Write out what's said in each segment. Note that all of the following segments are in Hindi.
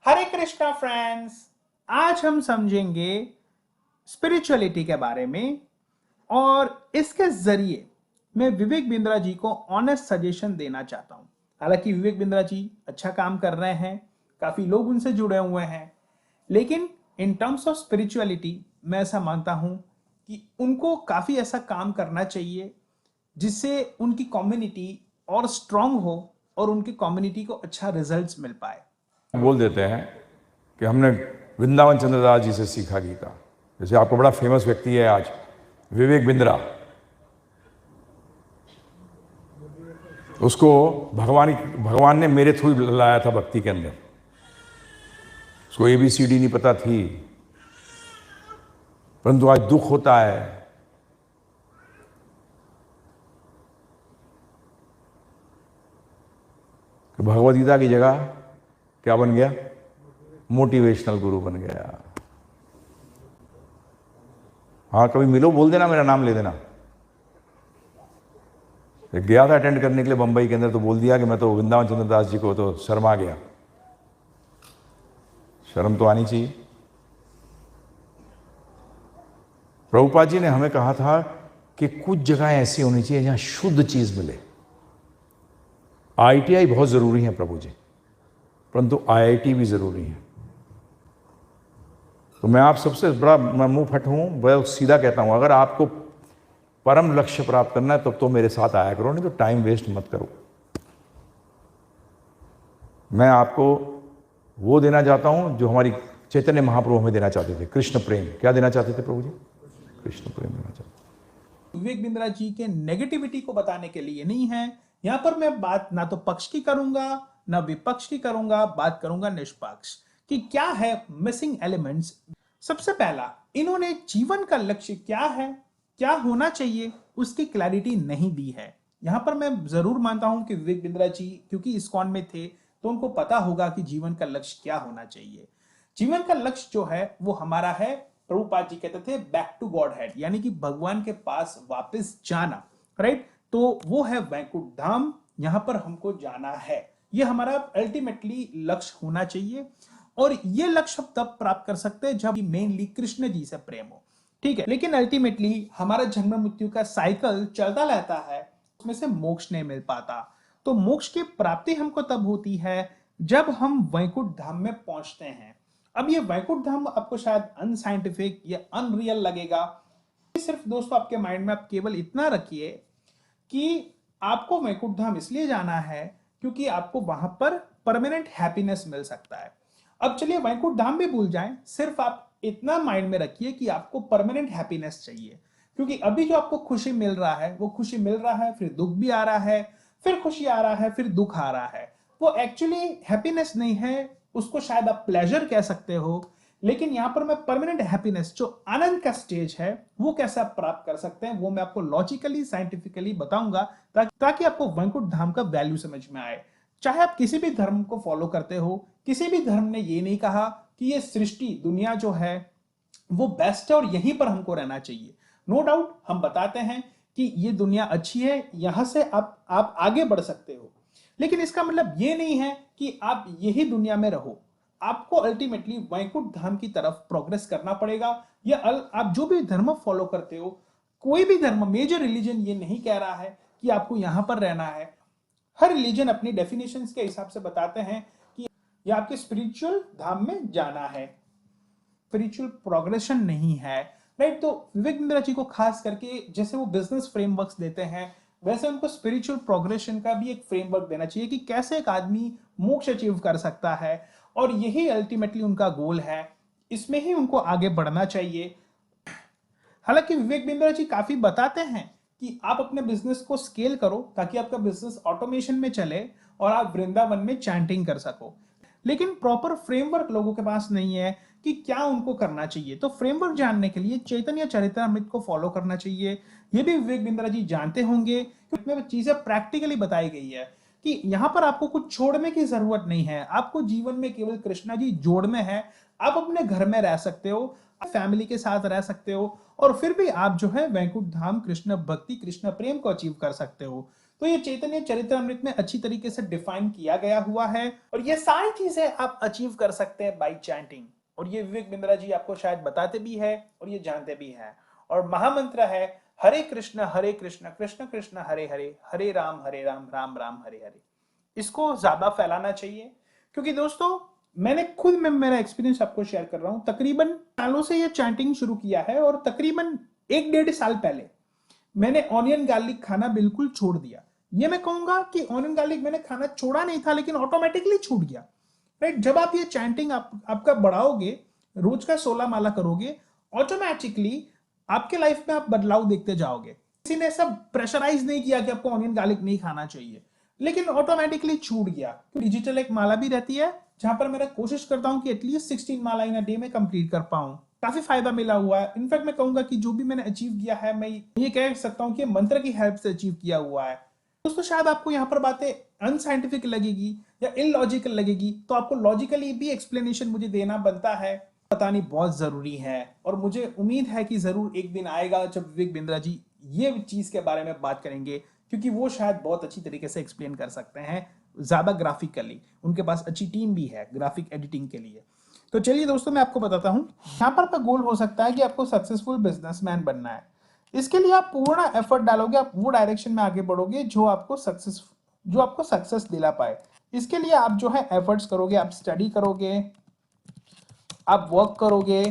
हरे कृष्णा फ्रेंड्स। आज हम समझेंगे स्पिरिचुअलिटी के बारे में और इसके जरिए मैं विवेक बिंद्रा जी को ऑनेस्ट सजेशन देना चाहता हूं। हालांकि विवेक बिंद्रा जी अच्छा काम कर रहे हैं, काफी लोग उनसे जुड़े हुए हैं, लेकिन इन टर्म्स ऑफ स्पिरिचुअलिटी मैं ऐसा मानता हूं कि उनको काफी ऐसा काम करना चाहिए जिससे उनकी कम्युनिटी और स्ट्रांग हो और उनकी कम्युनिटी को अच्छा रिजल्ट्स मिल पाए। बोल देते हैं कि हमने वृंदावन चंद्रदास जी से सीखा गीता। जैसे आपको बड़ा फेमस व्यक्ति है आज विवेक बिंद्रा, उसको भगवान ने मेरे थ्रू लाया था भक्ति के अंदर। उसको ABCD नहीं पता थी, परंतु आज दुख होता है कि भगवद गीता की जगह क्या बन गया? मोटिवेशनल गुरु बन गया। हाँ, कभी मिलो, बोल देना, मेरा नाम ले देना। गया था अटेंड करने के लिए बंबई के अंदर, तो बोल दिया कि मैं तो वृंदावन चंद्रदास जी को तो शर्मा गया। शर्म तो आनी चाहिए। प्रभुपाद जी ने हमें कहा था कि कुछ जगह ऐसी होनी चाहिए जहां शुद्ध चीज मिले। ITI बहुत जरूरी है प्रभु जी, परंतु IIT भी जरूरी है। तो मैं आप सबसे बड़ा मुंह फट हूं, वह सीधा कहता हूं, अगर आपको परम लक्ष्य प्राप्त करना है तब तो मेरे साथ आया करो, नहीं तो टाइम वेस्ट मत करो। मैं आपको वो देना चाहता हूं जो हमारी चैतन्य महाप्रभु हमें देना चाहते थे, कृष्ण प्रेम। क्या देना चाहते थे प्रभु जी? कृष्ण प्रेम देना चाहते। विवेक बिंद्रा जी के नेगेटिविटी को बताने के लिए नहीं है। यहां पर मैं बात ना तो पक्ष की करूंगा ना विपक्ष की करूंगा, बात करूंगा निष्पक्ष कि क्या है मिसिंग एलिमेंट्स। सबसे पहला, इन्होंने जीवन का लक्ष्य क्या है, क्या होना चाहिए, उसकी क्लैरिटी नहीं दी है। यहां पर मैं जरूर मानता हूं कि विवेक बिंद्रा जी क्योंकि इस्कॉन में थे तो उनको पता होगा कि जीवन का लक्ष्य क्या होना चाहिए। जीवन का लक्ष्य जो है वो हमारा है, प्रभुपाद जी कहते थे बैक टू गॉड हेड, यानी कि भगवान के पास वापस जाना। राइट, तो वो है वैकुंठ धाम, यहां पर हमको जाना है। ये हमारा अल्टीमेटली लक्ष्य होना चाहिए और ये लक्ष्य हम तब प्राप्त कर सकते हैं जब मेनली कृष्ण जी से प्रेम हो। ठीक है, लेकिन अल्टीमेटली हमारा जन्म मृत्यु का साइकिल चलता रहता है, उसमें से मोक्ष नहीं मिल पाता। तो मोक्ष की प्राप्ति हमको तब होती है जब हम वैकुंठ धाम में पहुंचते हैं। अब ये वैकुंठ धाम आपको शायद अनसाइंटिफिक या अनरियल लगेगा। सिर्फ दोस्तों आपके माइंड में आप केवल इतना रखिए कि आपको वैकुंठ धाम इसलिए जाना है क्योंकि आपको वहां पर परमानेंट हैप्पीनेस मिल सकता है। अब चलिए वैकुंठ धाम भी भूल जाएं, सिर्फ आप इतना माइंड में रखिए कि आपको परमानेंट हैप्पीनेस चाहिए। क्योंकि अभी जो आपको खुशी मिल रहा है वो खुशी मिल रहा है, फिर दुख भी आ रहा है, फिर खुशी आ रहा है, फिर दुख आ रहा है। वो एक्चुअली हैप्पीनेस नहीं है, उसको शायद आप प्लेजर कह सकते हो। लेकिन यहां पर मैं परमानेंट हैप्पीनेस जो आनंद का स्टेज है वो कैसे आप प्राप्त कर सकते हैं वो मैं आपको लॉजिकली साइंटिफिकली बताऊंगा, ताकि आपको वैकुंठ धाम का वैल्यू समझ में आए। चाहे आप किसी भी धर्म को फॉलो करते हो, किसी भी धर्म ने ये नहीं कहा कि ये सृष्टि दुनिया जो है वो बेस्ट है और यहीं पर हमको रहना चाहिए। नो डाउट हम बताते हैं कि ये दुनिया अच्छी है, यहां से आप आगे बढ़ सकते हो, लेकिन इसका मतलब ये नहीं है कि आप यही दुनिया में रहो। आपको अल्टीमेटली वैकुंठ धाम की तरफ प्रोग्रेस करना पड़ेगा। या आप जो भी धर्म फॉलो करते हो, कोई भी धर्म, मेजर रिलीजन ये नहीं कह रहा है कि आपको यहां पर रहना है। हर रिलीजन अपनी डेफिनेशंस के हिसाब से बताते हैं कि ये आपके स्पिरिचुअल धाम में जाना है, स्पिरिचुअल प्रोग्रेशन नहीं है। राइट, तो विवेक बिंद्रा जी को खास करके जैसे वो बिजनेस फ्रेमवर्क्स देते हैं, वैसे उनको स्पिरिचुअल प्रोग्रेशन का भी एक फ्रेमवर्क देना चाहिए कि कैसे एक आदमी मोक्ष अचीव कर सकता है, और यही अल्टीमेटली उनका गोल है, इसमें ही उनको आगे बढ़ना चाहिए। हालांकि विवेक बिंद्रा जी काफी बताते हैं कि आप अपने बिजनेस को स्केल करो ताकि आपका बिजनेस ऑटोमेशन में चले और आप वृंदावन में चैंटिंग कर सको, लेकिन प्रॉपर फ्रेमवर्क लोगों के पास नहीं है कि क्या उनको करना चाहिए। तो फ्रेमवर्क जानने के लिए चैतन्य चरितामृत को फॉलो करना चाहिए। ये भी विवेक बिंद्रा जी जानते होंगे क्योंकि चीजें प्रैक्टिकली बताई गई है कि यहां पर आपको कुछ छोड़ने की जरूरत नहीं है, आपको जीवन में केवल कृष्णा जी जोड़ने हैं। आप अपने घर में रह सकते हो, फैमिली के साथ रह सकते हो और फिर भी आप जो है वैकुंठ धाम कृष्ण भक्ति कृष्ण प्रेम को अचीव कर सकते हो। तो ये चैतन्य चरित्रामृत में अच्छी तरीके से डिफाइन किया गया हुआ है और ये सारी चीजें आप अचीव कर सकते हैं बाय चैंटिंग। और ये विवेक बिंद्रा जी आपको शायद बताते भी है और ये जानते भी हैं। और महामंत्र है हरे कृष्ण कृष्ण कृष्ण हरे हरे, हरे राम राम राम हरे हरे। इसको ज्यादा फैलाना चाहिए क्योंकि दोस्तों मैंने खुद में मेरा एक्सपीरियंस आपको शेयर कर रहा हूं। तकरीबन सालों से ये चैंटिंग शुरू किया है और तकरीबन 1-1.5 साल पहले मैंने ऑनियन गार्लिक खाना बिल्कुल छोड़ दिया। ये मैं कहूंगा कि ऑनियन गार्लिक मैंने खाना छोड़ा नहीं था लेकिन ऑटोमेटिकली छूट गया। राइट, जब आप ये चैंटिंग आपका बढ़ाओगे, रोज का 16 माला करोगे, ऑटोमेटिकली आपके लाइफ में आप बदलाव देखते जाओगे। किसी ने सब प्रेशराइज नहीं किया कि आपको ऑनियन गार्लिक नहीं खाना चाहिए, लेकिन ऑटोमेटिकली छूट गया। डिजिटल एक माला भी रहती है जहां पर मैं कोशिश करता हूं कि at least 16 Mala in a day में कंप्लीट कर पाऊं। काफी फायदा मिला हुआ है। इनफैक्ट मैं कहूंगा कि जो भी मैंने अचीव किया है, मैं ये कह सकता हूं कि मंत्र की हेल्प से अचीव किया हुआ है। दोस्तों शायद आपको यहाँ पर बातें अनसाइंटिफिक लगेगी या इलॉजिकल लगेगी, तो आपको लॉजिकली भी एक्सप्लेनेशन मुझे देना बनता है, पता नहीं बहुत जरूरी है। और मुझे उम्मीद है कि जरूर एक दिन आएगा जब विवेक बिंद्रा जी ये चीज के बारे में बात करेंगे, क्योंकि वो शायद बहुत अच्छी तरीके से एक्सप्लेन कर सकते हैं, ज्यादा ग्राफिकली। उनके पास अच्छी टीम भी है ग्राफिक एडिटिंग के लिए। तो चलिए दोस्तों मैं आपको बताता हूं, यहां पर आपका गोल हो सकता है कि आपको सक्सेसफुल बिजनेसमैन बनना है। इसके लिए आप पूर्ण एफर्ट डालोगे, आप वो डायरेक्शन में आगे बढ़ोगे जो आपको सक्सेस दिला पाए। इसके लिए आप जो है एफर्ट्स करोगे, आप स्टडी करोगे, आप वर्क करोगे,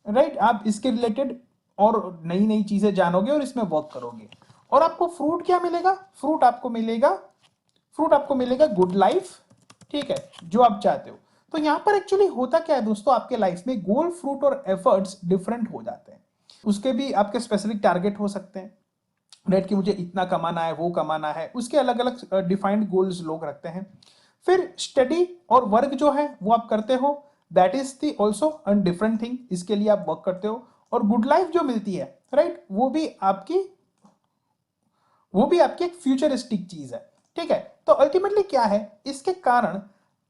राइट, आप इसके रिलेटेड और नई नई चीजें जानोगे और इसमें वर्क करोगे। और आपको फ्रूट क्या मिलेगा? फ्रूट आपको मिलेगा गुड लाइफ, ठीक है, जो आप चाहते हो। तो यहां पर एक्चुअली होता क्या है दोस्तों, आपके लाइफ में गोल, फ्रूट और एफर्ट्स डिफरेंट हो जाते हैं। उसके भी आपके स्पेसिफिक टारगेट हो सकते हैं, राइट, कि मुझे इतना कमाना है, वो कमाना है, उसके अलग अलग डिफाइंड गोल्स लोग रखते हैं। फिर स्टडी और वर्क जो है वो आप करते हो, that is the also an different thing, इसके लिए आप वर्क करते हो। और गुड लाइफ जो मिलती है, राइट, वो भी आपकी एक फ्यूचरिस्टिक चीज है, ठीक है। तो अल्टीमेटली क्या है, इसके कारण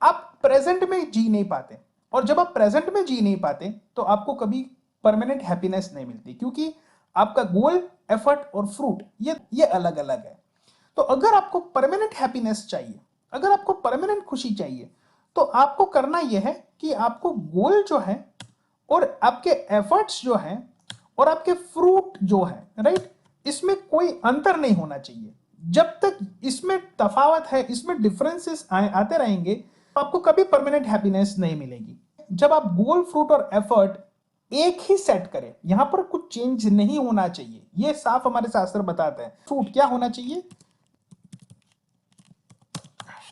आप प्रेजेंट में जी नहीं पाते, और जब आप प्रेजेंट में जी नहीं पाते तो आपको कभी परमानेंट हैप्पीनेस नहीं मिलती, क्योंकि आपका गोल, एफर्ट और फ्रूट ये अलग अलग है। तो अगर आपको परमानेंट हैप्पीनेस चाहिए, अगर आपको परमानेंट खुशी चाहिए, तो आपको करना यह है कि आपको गोल जो है और आपके एफर्ट्स जो हैं और आपके फ्रूट जो है, राइट, इसमें कोई अंतर नहीं होना चाहिए। जब तक इसमें तफावत है, इसमें डिफरेंसेस आते रहेंगे, तो आपको कभी परमानेंट हैप्पीनेस नहीं मिलेगी। जब आप गोल, फ्रूट और एफर्ट एक ही सेट करें, यहां पर कुछ चेंज नहीं होना चाहिए, ये साफ हमारे शास्त्र बताते हैं। फ्रूट क्या होना चाहिए?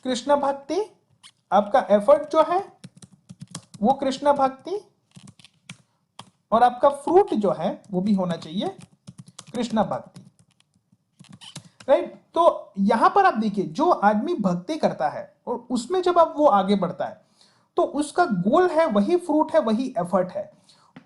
कृष्ण भक्ति। आपका एफर्ट जो है वो कृष्ण भक्ति, और आपका फ्रूट जो है वो भी होना चाहिए कृष्ण भक्ति, राइट। तो यहां पर आप देखिए, जो आदमी भक्ति करता है और उसमें जब आप वो आगे बढ़ता है, तो उसका गोल है वही फ्रूट है, वही एफर्ट है,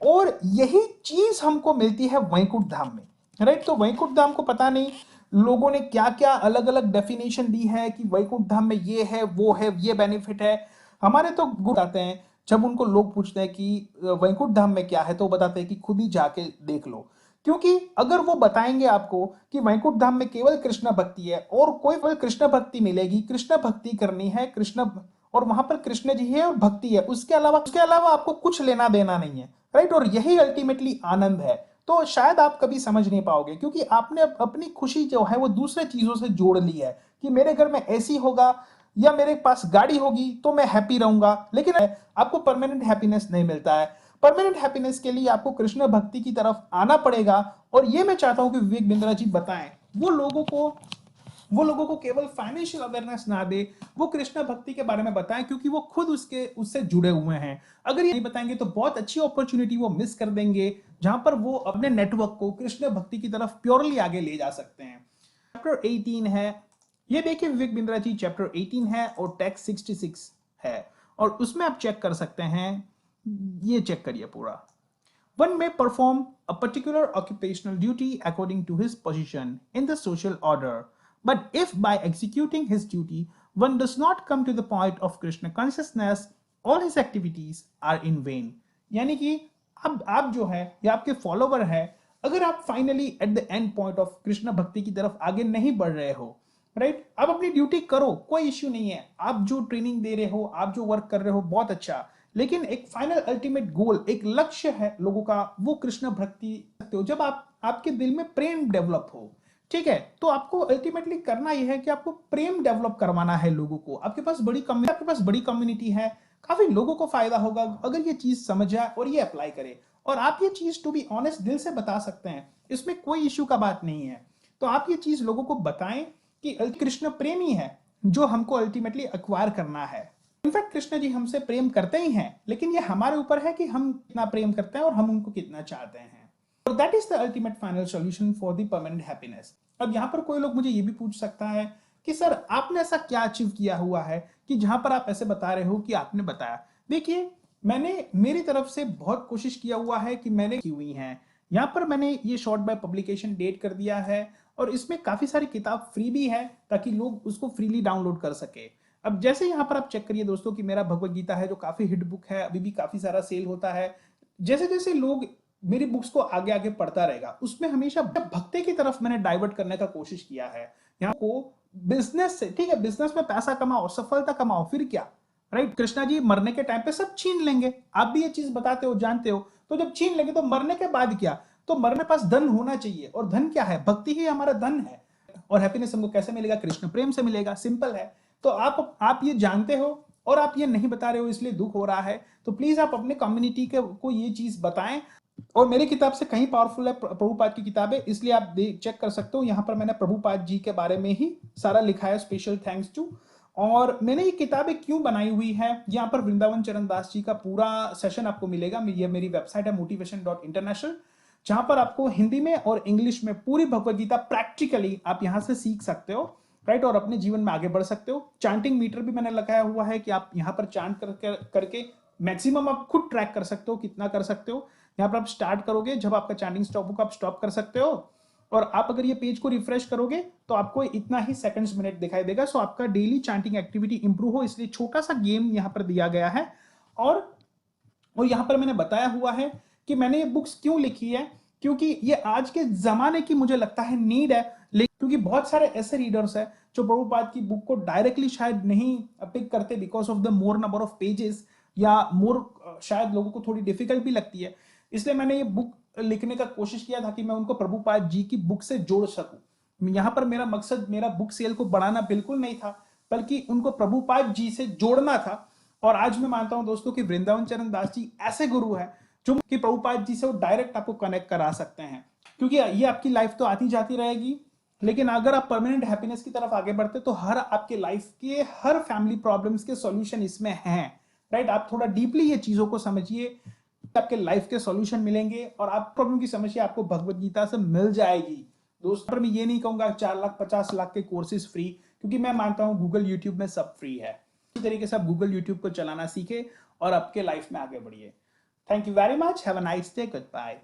और यही चीज हमको मिलती है वैकुंठ धाम में, राइट। तो वैकुंठ धाम को पता नहीं लोगों ने क्या क्या अलग अलग डेफिनेशन दी है कि वैकुंठ धाम में ये है, वो है, ये बेनिफिट है। हमारे तो गुरु आते हैं, जब उनको लोग पूछते हैं कि वैकुंठ धाम में क्या है, तो वो बताते हैं कि खुद ही जाके देख लो। क्योंकि अगर वो बताएंगे आपको कि वैकुंठ धाम में केवल कृष्ण भक्ति है और कोई केवल कृष्ण भक्ति मिलेगी, कृष्ण भक्ति करनी है, कृष्ण, और वहां पर कृष्ण जी है और भक्ति है, उसके अलावा आपको कुछ लेना देना नहीं है, राइट। और यही अल्टीमेटली आनंद है। तो शायद आप कभी समझ नहीं पाओगे, क्योंकि आपने अपनी खुशी जो है वो दूसरे चीजों से जोड़ ली है कि मेरे घर में एसी होगा या मेरे पास गाड़ी होगी तो मैं हैप्पी रहूंगा, लेकिन आपको परमानेंट हैप्पीनेस नहीं मिलता है। परमानेंट हैप्पीनेस के लिए आपको कृष्ण भक्ति की तरफ आना पड़ेगा। और ये मैं चाहता हूं कि विवेक बिंद्रा जी बताएं, वो लोगों को केवल फाइनेंशियल अवेयरनेस ना दे, वो कृष्ण भक्ति के बारे में बताएं, क्योंकि वो खुद उससे जुड़े हुए हैं। अगर ये नहीं बताएंगे तो बहुत अच्छी अपॉर्चुनिटी वो मिस कर देंगे, जहां पर वो अपने नेटवर्क को कृष्ण भक्ति की तरफ प्योरली आगे ले जा सकते हैं। चैप्टर 18 है, ये देखिए विवेक बिंद्रा जी, चैप्टर 18 है और टेक्स्ट 66 है, और उसमें आप चेक कर सकते हैं, ये चेक करिए पूरा। One may perform a particular occupational duty according to his position in the social order, but if by executing his duty one does not come to the point of Krishna consciousness, all his activities are in vain. यानी कि अब आप जो है या आपके फॉलोवर है, अगर आप finally at the end point of Krishna भक्ति की तरफ आगे नहीं बढ़ रहे हो, राइट, आप अपनी ड्यूटी करो, कोई इश्यू नहीं है। आप जो ट्रेनिंग दे रहे हो, आप जो वर्क कर रहे हो, बहुत अच्छा, लेकिन एक फाइनल अल्टीमेट गोल, एक लक्ष्य है लोगों का, वो कृष्ण भक्ति। जब आपके दिल में प्रेम डेवलप हो, ठीक है, तो आपको अल्टीमेटली करना यह है कि आपको प्रेम डेवलप करवाना है लोगों को। आपके पास बड़ी कम्युनिटी है, काफी लोगों को फायदा होगा अगर ये चीज समझ जाए और ये अप्लाई करे। और आप ये चीज टू बी ऑनेस्ट दिल से बता सकते हैं, इसमें कोई इश्यू का बात नहीं है। तो आप ये चीज लोगों को बताएं कि कृष्ण प्रेम ही है जो हमको अल्टीमेटली एक्वायर करना है। इनफैक्ट कृष्ण जी हमसे प्रेम करते ही हैं, लेकिन ये हमारे ऊपर है कि हम कितना प्रेम करते हैं और हम उनको कितना चाहते हैं। और that is the ultimate final solution for the permanent happiness. अब यहाँ पर कोई लोग मुझे ये भी पूछ सकता है कि सर आपने ऐसा क्या अचीव किया हुआ है कि जहां पर आप ऐसे बता रहे हो कि आपने बताया। देखिए, मैंने मेरी तरफ से बहुत कोशिश किया हुआ है कि मैंने की हुई हैं। यहाँ पर मैंने ये शॉर्ट बाय पब्लिकेशन डेट कर दिया है और इसमें काफी सारी किताब फ्री भी है ताकि लोग उसको फ्रीली डाउनलोड कर सके। अब जैसे यहाँ पर आप चेक करिए दोस्तों कि मेरा भगवत गीता है जो काफी हिट बुक है, अभी भी काफी सारा सेल होता है। जैसे जैसे लोग मेरी बुक्स को आगे आगे पढ़ता रहेगा, उसमें हमेशा भक्ति की तरफ मैंने डाइवर्ट करने का कोशिश किया है। यहाँ को बिजनेस से, ठीक है, बिजनेस में पैसा कमाओ, सफलता कमाओ, फिर क्या, राइट। कृष्णा जी मरने के टाइम पे सब छीन लेंगे, आप भी ये चीज बताते हो, जानते हो। तो जब छीन लेंगे तो मरने के बाद क्या, तो मरने पास धन होना चाहिए, और धन क्या है, भक्ति ही हमारा धन है। और हैप्पीनेस हमको कैसे मिलेगा, कृष्ण प्रेम से मिलेगा, सिंपल है। तो आप ये जानते हो और आप ये नहीं बता रहे हो, इसलिए दुख हो रहा है। तो प्लीज आप अपने कम्युनिटी के को ये चीज बताएं। और मेरी किताब से कहीं पावरफुल है प्रभुपाद की किताबें, इसलिए आप चेक कर सकते हो। यहां पर मैंने प्रभुपाद जी के बारे में ही सारा लिखा है, स्पेशल थैंक्स टू। और मैंने ये किताबें क्यों बनाई हुई है, यहाँ पर वृंदावन चरण दास जी का पूरा सेशन आपको मिलेगा। ये मेरी वेबसाइट है motivation.international, जहां पर आपको हिंदी में और इंग्लिश में पूरी भगवत गीता प्रैक्टिकली आप यहां से सीख सकते हो, राइट, और अपने जीवन में आगे बढ़ सकते हो। चांटिंग मीटर भी मैंने लगाया हुआ है कि आप यहाँ पर चांट करके मैक्सिमम आप खुद ट्रैक कर सकते हो, कितना कर सकते हो। यहाँ पर आप स्टार्ट करोगे, जब आपका चांटिंग स्टॉप होगा आप स्टॉप कर सकते हो। और आप अगर ये पेज को रिफ्रेश करोगे तो आपको इतना ही सेकंड्स मिनट दिखाई देगा। सो आपका डेली चांटिंग एक्टिविटी इंप्रूव हो, इसलिए छोटा सा गेम यहाँ पर दिया गया है। और यहाँ पर मैंने बताया हुआ है कि मैंने ये बुक्स क्यों लिखी है, क्योंकि ये आज के जमाने की मुझे लगता है नीड है। क्योंकि बहुत सारे ऐसे रीडर्स हैं जो प्रभुपाद की बुक को डायरेक्टली शायद नहीं पिक करते because of the more number of pages, या मोर शायद लोगों को थोड़ी डिफिकल्ट भी लगती है। इसलिए मैंने ये बुक लिखने का कोशिश किया था कि मैं उनको प्रभुपाद जी की बुक से जोड़ सकूं। यहाँ पर मेरा मकसद मेरा बुक सेल को बढ़ाना बिल्कुल नहीं था, बल्कि उनको प्रभुपाद जी से जोड़ना था। और आज मैं मानता हूं दोस्तों कि वृंदावन चरण दास जी ऐसे गुरु हैं जो कि प्रभुपाद जी से वो डायरेक्ट आपको कनेक्ट करा सकते हैं। क्योंकि ये आपकी लाइफ तो आती जाती रहेगी, लेकिन अगर आप परमानेंट हैप्पीनेस की तरफ आगे बढ़ते तो हर आपके लाइफ के हर फैमिली प्रॉब्लम्स के सॉल्यूशन इसमें हैं, राइट। आप थोड़ा डीपली ये चीजों को समझिए, आपके लाइफ के सॉल्यूशन मिलेंगे और आप प्रॉब्लम की समस्या आपको भगवत गीता से मिल जाएगी। दोस्तों मैं ये नहीं कहूंगा 4 लाख 50 लाख के कोर्सेज फ्री, क्योंकि मैं मानता हूं गूगल यूट्यूब में सब फ्री है। इसी तरीके से आप गूगल यूट्यूब को चलाना सीखे और आपके लाइफ में आगे बढ़िए। Thank you very much, have a nice day, good bye.